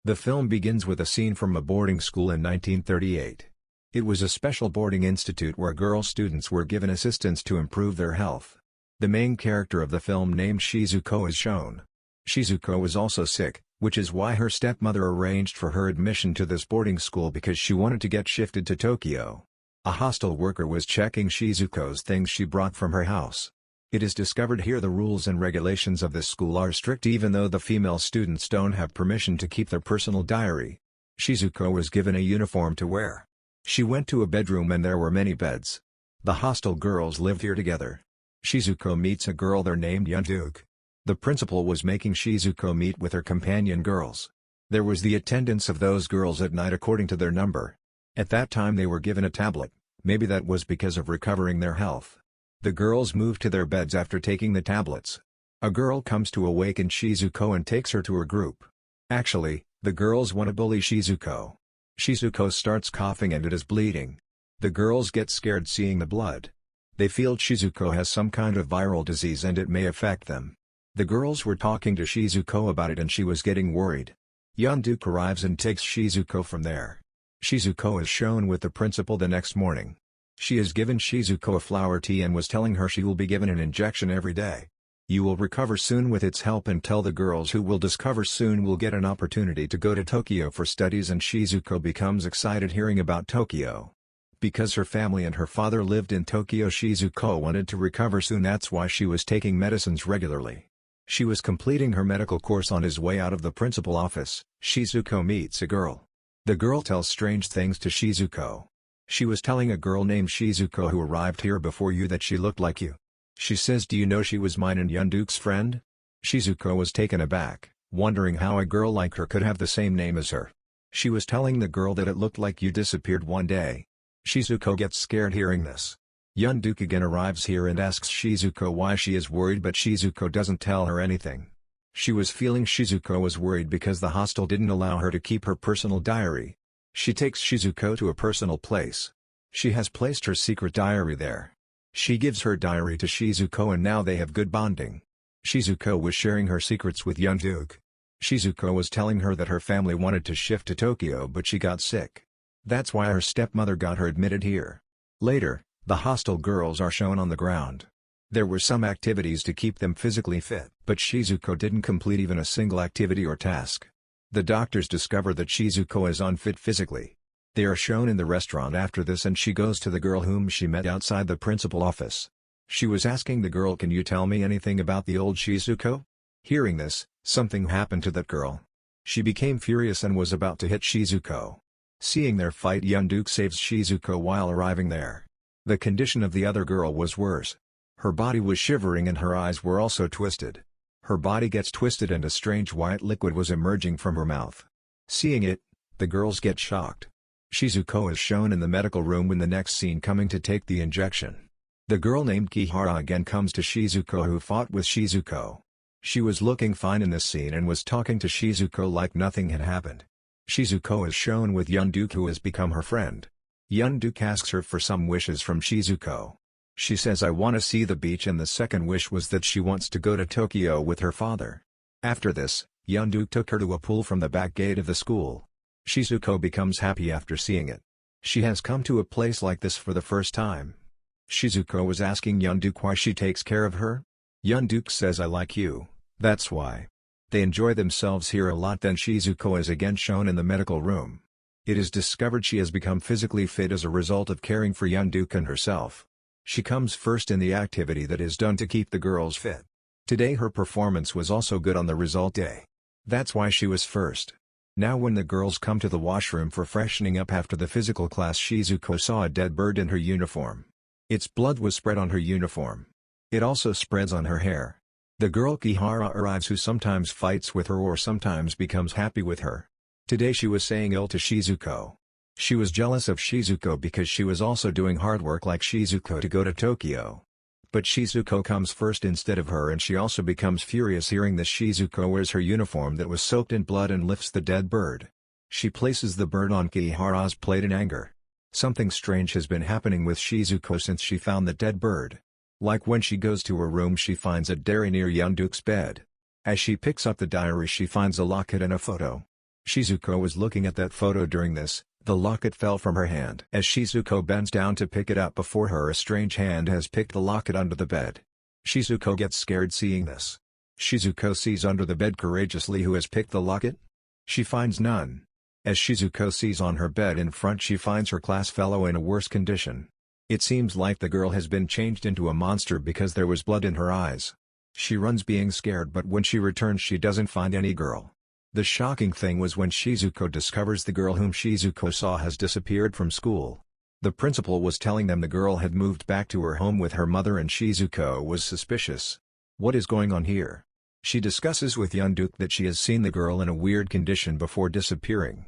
The film begins with a scene from a boarding school in 1938. It was a special boarding institute where girl students were given assistance to improve their health. The main character of the film named Shizuko is shown. Shizuko was also sick, which is why her stepmother arranged for her admission to this boarding school because she wanted to get shifted to Tokyo. A hostel worker was checking Shizuko's things she brought from her house. It is discovered here the rules and regulations of this school are strict even though the female students don't have permission to keep their personal diary. Shizuko was given a uniform to wear. She went to a bedroom and there were many beds. The hostel girls lived here together. Shizuko meets a girl there named Yun-duke. The principal was making Shizuko meet with her companion girls. There was the attendance of those girls at night according to their number. At that time they were given a tablet, maybe that was because of recovering their health. The girls moved to their beds after taking the tablets. A girl comes to awaken Shizuko and takes her to her group. Actually, the girls want to bully Shizuko. Shizuko starts coughing and it is bleeding. The girls get scared seeing the blood. They feel Shizuko has some kind of viral disease and it may affect them. The girls were talking to Shizuko about it and she was getting worried. Yun-duke arrives and takes Shizuko from there. Shizuko is shown with the principal the next morning. She has given Shizuko a flower tea and was telling her she will be given an injection every day. You will recover soon with its help and tell the girls who will discover soon will get an opportunity to go to Tokyo for studies and Shizuko becomes excited hearing about Tokyo. Because her family and her father lived in Tokyo, Shizuko wanted to recover soon, that's why she was taking medicines regularly. She was completing her medical course. On his way out of the principal office, Shizuko meets a girl. The girl tells strange things to Shizuko. She was telling a girl named Shizuko who arrived here before you that she looked like you. She says, do you know she was mine and Yun-duke's friend? Shizuko was taken aback, wondering how a girl like her could have the same name as her. She was telling the girl that it looked like you disappeared one day. Shizuko gets scared hearing this. Yun-duke again arrives here and asks Shizuko why she is worried, but Shizuko doesn't tell her anything. She was feeling Shizuko was worried because the hostel didn't allow her to keep her personal diary. She takes Shizuko to a personal place. She has placed her secret diary there. She gives her diary to Shizuko and now they have good bonding. Shizuko was sharing her secrets with Yun-duke. Shizuko was telling her that her family wanted to shift to Tokyo but she got sick. That's why her stepmother got her admitted here. Later, the hostel girls are shown on the ground. There were some activities to keep them physically fit, but Shizuko didn't complete even a single activity or task. The doctors discover that Shizuko is unfit physically. They are shown in the restaurant after this and she goes to the girl whom she met outside the principal office. She was asking the girl, can you tell me anything about the old Shizuko? Hearing this, something happened to that girl. She became furious and was about to hit Shizuko. Seeing their fight, Yun-duke saves Shizuko while arriving there. The condition of the other girl was worse. Her body was shivering and her eyes were also twisted. Her body gets twisted and a strange white liquid was emerging from her mouth. Seeing it, the girls get shocked. Shizuko is shown in the medical room in the next scene coming to take the injection. The girl named Kihara again comes to Shizuko who fought with Shizuko. She was looking fine in this scene and was talking to Shizuko like nothing had happened. Shizuko is shown with Yun-duke who has become her friend. Yun-duke asks her for some wishes from Shizuko. She says, I want to see the beach, and the second wish was that she wants to go to Tokyo with her father. After this, Yun-duke took her to a pool from the back gate of the school. Shizuko becomes happy after seeing it. She has come to a place like this for the first time. Shizuko was asking Yun-duke why she takes care of her. Yun-duke says, I like you, that's why. They enjoy themselves here a lot. Then Shizuko is again shown in the medical room. It is discovered she has become physically fit as a result of caring for Yun-duke and herself. She comes first in the activity that is done to keep the girls fit. Today her performance was also good on the result day. That's why she was first. Now when the girls come to the washroom for freshening up after the physical class, Shizuko saw a dead bird in her uniform. Its blood was spread on her uniform. It also spreads on her hair. The girl Kihara arrives who sometimes fights with her or sometimes becomes happy with her. Today she was saying ill to Shizuko. She was jealous of Shizuko because she was also doing hard work like Shizuko to go to Tokyo. But Shizuko comes first instead of her and she also becomes furious hearing this. Shizuko wears her uniform that was soaked in blood and lifts the dead bird. She places the bird on Kihara's plate in anger. Something strange has been happening with Shizuko since she found the dead bird. Like when she goes to her room she finds a diary near Yun-duke's bed. As she picks up the diary she finds a locket and a photo. Shizuko was looking at that photo during this. The locket fell from her hand. As Shizuko bends down to pick it up before her, a strange hand has picked the locket under the bed. Shizuko gets scared seeing this. Shizuko sees under the bed courageously who has picked the locket. She finds none. As Shizuko sees on her bed in front, she finds her class fellow in a worse condition. It seems like the girl has been changed into a monster because there was blood in her eyes. She runs being scared, but when she returns she doesn't find any girl. The shocking thing was when Shizuko discovers the girl whom Shizuko saw has disappeared from school. The principal was telling them the girl had moved back to her home with her mother and Shizuko was suspicious. What is going on here? She discusses with Yun-duke that she has seen the girl in a weird condition before disappearing.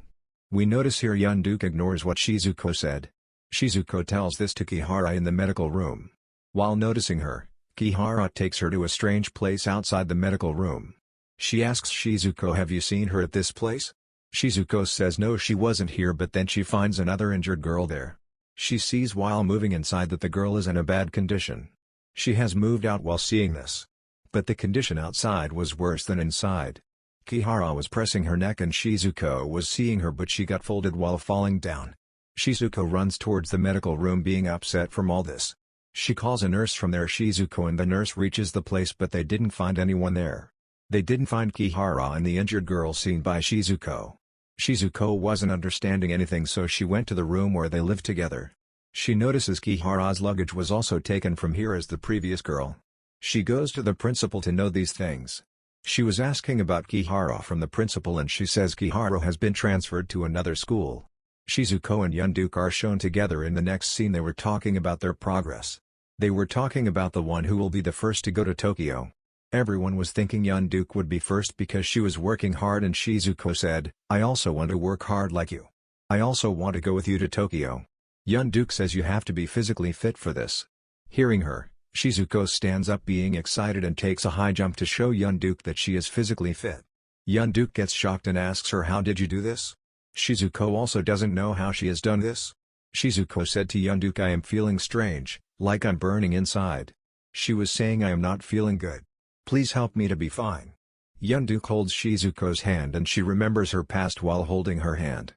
We notice here Yun-duke ignores what Shizuko said. Shizuko tells this to Kihara in the medical room. While noticing her, Kihara takes her to a strange place outside the medical room. She asks Shizuko, "Have you seen her at this place?" Shizuko says no, she wasn't here, but then she finds another injured girl there. She sees while moving inside that the girl is in a bad condition. She has moved out while seeing this. But the condition outside was worse than inside. Kihara was pressing her neck and Shizuko was seeing her, but she got folded while falling down. Shizuko runs towards the medical room being upset from all this. She calls a nurse from there, Shizuko, and the nurse reaches the place, but they didn't find anyone there. They didn't find Kihara and the injured girl seen by Shizuko. Shizuko wasn't understanding anything, so she went to the room where they lived together. She notices Kihara's luggage was also taken from here as the previous girl. She goes to the principal to know these things. She was asking about Kihara from the principal and she says Kihara has been transferred to another school. Shizuko and Yun-duke are shown together in the next scene. They were talking about their progress. They were talking about the one who will be the first to go to Tokyo. Everyone was thinking Yun-duke would be first because she was working hard, and Shizuko said, "I also want to work hard like you. I also want to go with you to Tokyo." Yun-duke says you have to be physically fit for this. Hearing her, Shizuko stands up being excited and takes a high jump to show Yun-duke that she is physically fit. Yun-duke gets shocked and asks her, "How did you do this?" Shizuko also doesn't know how she has done this. Shizuko said to Yun-duke, "I am feeling strange, like I'm burning inside." She was saying, "I am not feeling good. Please help me to be fine." Yun-duke holds Shizuko's hand and she remembers her past while holding her hand.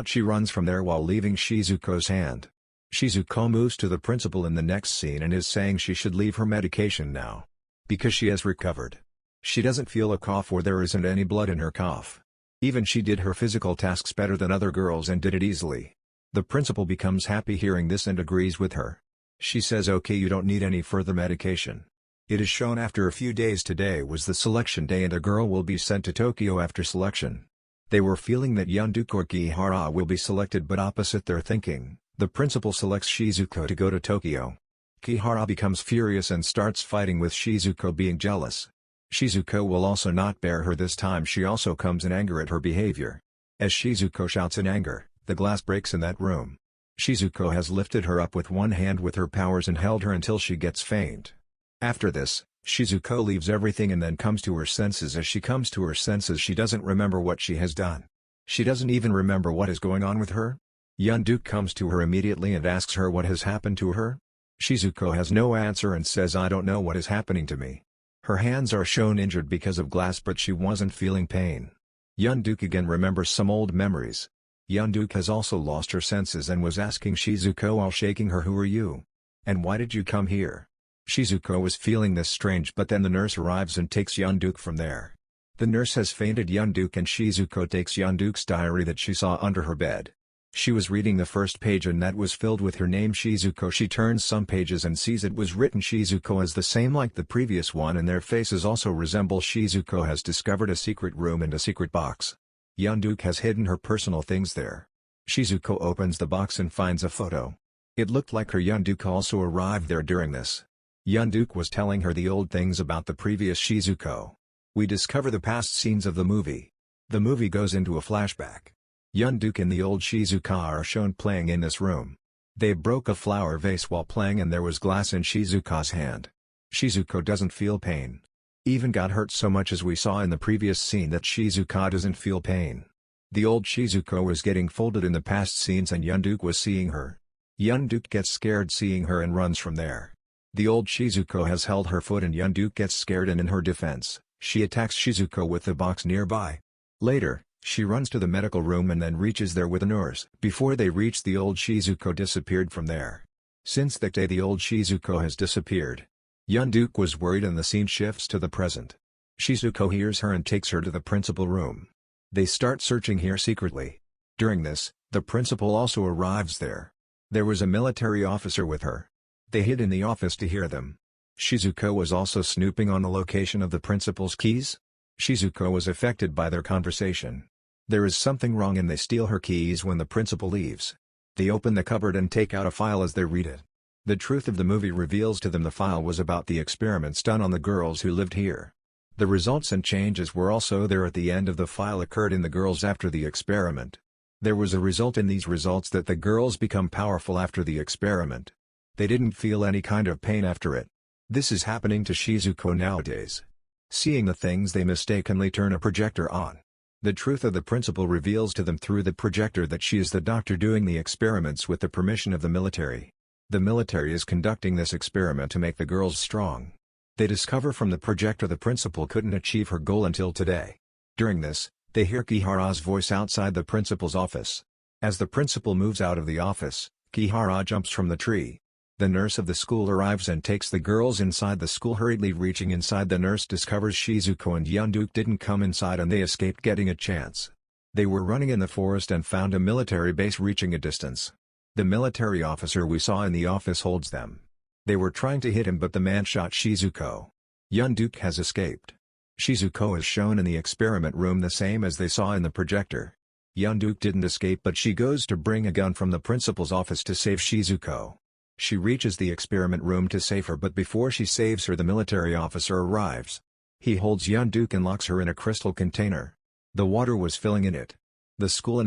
She runs from there while leaving Shizuko's hand. Shizuko moves to the principal in the next scene and is saying she should leave her medication now. Because she has recovered. She doesn't feel a cough or there isn't any blood in her cough. Even she did her physical tasks better than other girls and did it easily. The principal becomes happy hearing this and agrees with her. She says, "Okay, you don't need any further medication." It is shown after a few days. Today was the selection day and a girl will be sent to Tokyo after selection. They were feeling that Yun-duke or Kihara will be selected, but opposite their thinking, the principal selects Shizuko to go to Tokyo. Kihara becomes furious and starts fighting with Shizuko, being jealous. Shizuko will also not bear her this time. She also comes in anger at her behavior. As Shizuko shouts in anger, the glass breaks in that room. Shizuko has lifted her up with one hand with her powers and held her until she gets faint. After this, Shizuko leaves everything and then comes to her senses. As she comes to her senses, she doesn't remember what she has done. She doesn't even remember what is going on with her. Yun-duke comes to her immediately and asks her what has happened to her. Shizuko has no answer and says, "I don't know what is happening to me." Her hands are shown injured because of glass, but she wasn't feeling pain. Yun-duke again remembers some old memories. Yun-duke has also lost her senses and was asking Shizuko while shaking her, "Who are you? And why did you come here?" Shizuko was feeling this strange, but then the nurse arrives and takes Yun-duke from there. The nurse has fainted Yun-duke and Shizuko takes Yun-duke's diary that she saw under her bed. She was reading the first page and that was filled with her name Shizuko. She turns some pages and sees it was written Shizuko as the same like the previous one, and their faces also resemble. Shizuko has discovered a secret room and a secret box. Yun-duke has hidden her personal things there. Shizuko opens the box and finds a photo. It looked like her Yun-duke also arrived there during this. Yun-duke was telling her the old things about the previous Shizuko. We discover the past scenes of the movie. The movie goes into a flashback. Yun-duke and the old Shizuka are shown playing in this room. They broke a flower vase while playing and there was glass in Shizuka's hand. Shizuko doesn't feel pain. Even got hurt so much as we saw in the previous scene that Shizuka doesn't feel pain. The old Shizuko was getting folded in the past scenes and Yun-duke was seeing her. Yun-duke gets scared seeing her and runs from there. The old Shizuko has held her foot and Yun-duke gets scared and in her defense, she attacks Shizuko with the box nearby. Later, She runs to the medical room and then reaches there with a nurse. Before they reach, the old Shizuko disappeared from there. Since that day the old Shizuko has disappeared. Yun-duk was worried and the scene shifts to the present. Shizuko hears her and takes her to the principal room. They start searching here secretly. During this, the principal also arrives there. There was a military officer with her. They hid in the office to hear them. Shizuko was also snooping on the location of the principal's keys. Shizuko was affected by their conversation. There is something wrong and they steal her keys when the principal leaves. They open the cupboard and take out a file as they read it. The truth of the movie reveals to them the file was about the experiments done on the girls who lived here. The results and changes were also there at the end of the file occurred in the girls after the experiment. There was a result in these results that the girls become powerful after the experiment. They didn't feel any kind of pain after it. This is happening to Shizuko nowadays. Seeing the things they mistakenly turn a projector on. The truth of the principal reveals to them through the projector that she is the doctor doing the experiments with the permission of the military. The military is conducting this experiment to make the girls strong. They discover from the projector the principal couldn't achieve her goal until today. During this, they hear Kihara's voice outside the principal's office. As the principal moves out of the office, Kihara jumps from the tree. The nurse of the school arrives and takes the girls inside the school. Hurriedly reaching inside, the nurse discovers Shizuko and Yun-duk didn't come inside and they escaped getting a chance. They were running in the forest and found a military base reaching a distance. The military officer we saw in the office holds them. They were trying to hit him but the man shot Shizuko. Yun-duk has escaped. Shizuko is shown in the experiment room the same as they saw in the projector. Yun-duk didn't escape but she goes to bring a gun from the principal's office to save Shizuko. She reaches the experiment room to save her but before she saves her the military officer arrives. He holds Yun-duk and locks her in a crystal container. The water was filling in it. The school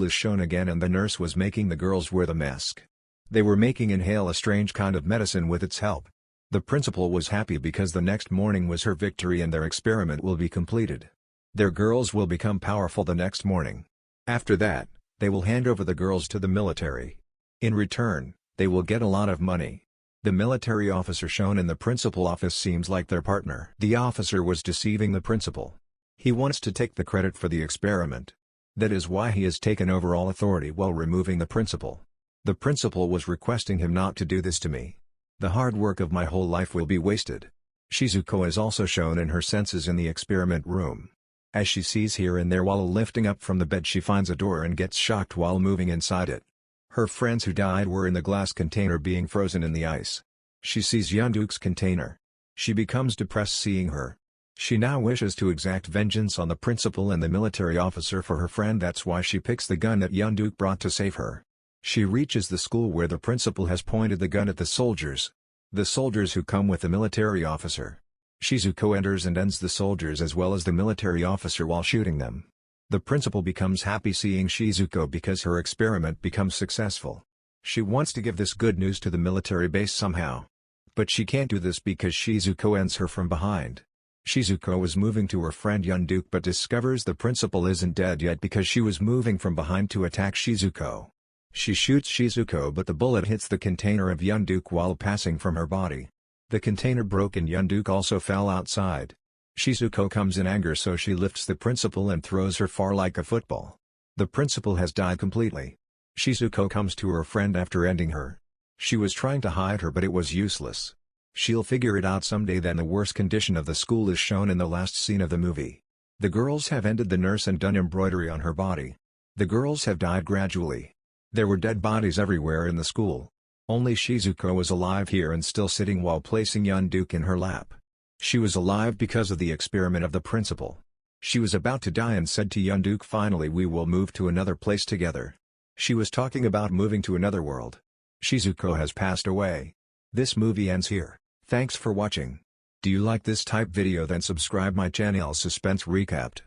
is shown again and the nurse was making the girls wear the mask. They were making inhale a strange kind of medicine with its help. The principal was happy because the next morning was her victory and their experiment will be completed. Their girls will become powerful the next morning. After that, they will hand over the girls to the military. In return, they will get a lot of money. The military officer shown in the principal office seems like their partner. The officer was deceiving the principal. He wants to take the credit for the experiment. That is why he has taken over all authority while removing the principal. The principal was requesting him not to do this to me. The hard work of my whole life will be wasted. Shizuko is also shown in her senses in the experiment room. As she sees here and there while lifting up from the bed, she finds a door and gets shocked while moving inside it. Her friends who died were in the glass container being frozen in the ice. She sees Yun-duk's container. She becomes depressed seeing her. She now wishes to exact vengeance on the principal and the military officer for her friend. That's why she picks the gun that Yun-duk brought to save her. She reaches the school where the principal has pointed the gun at the soldiers. The soldiers who come with the military officer. Shizuko enters and ends the soldiers as well as the military officer while shooting them. The principal becomes happy seeing Shizuko because her experiment becomes successful. She wants to give this good news to the military base somehow. But she can't do this because Shizuko ends her from behind. Shizuko was moving to her friend Yun-duk but discovers the principal isn't dead yet because she was moving from behind to attack Shizuko. She shoots Shizuko but the bullet hits the container of Yun-duk while passing from her body. The container broke and Yun-duk also fell outside. Shizuko comes in anger so she lifts the principal and throws her far like a football. The principal has died completely. Shizuko comes to her friend after ending her. She was trying to hide her but it was useless. She'll figure it out someday. Then the worst condition of the school is shown in the last scene of the movie. The girls have ended the nurse and done embroidery on her body. The girls have died gradually. There were dead bodies everywhere in the school. Only Shizuko was alive here and still sitting while placing Yun-duk in her lap. She was alive because of the experiment of the principal. She was about to die and said to Yun-duk, "Finally we will move to another place together." She was talking about moving to another world. Shizuko has passed away. This movie ends here. Thanks for watching. Do you like this type video? Then subscribe my channel Suspense Recapped.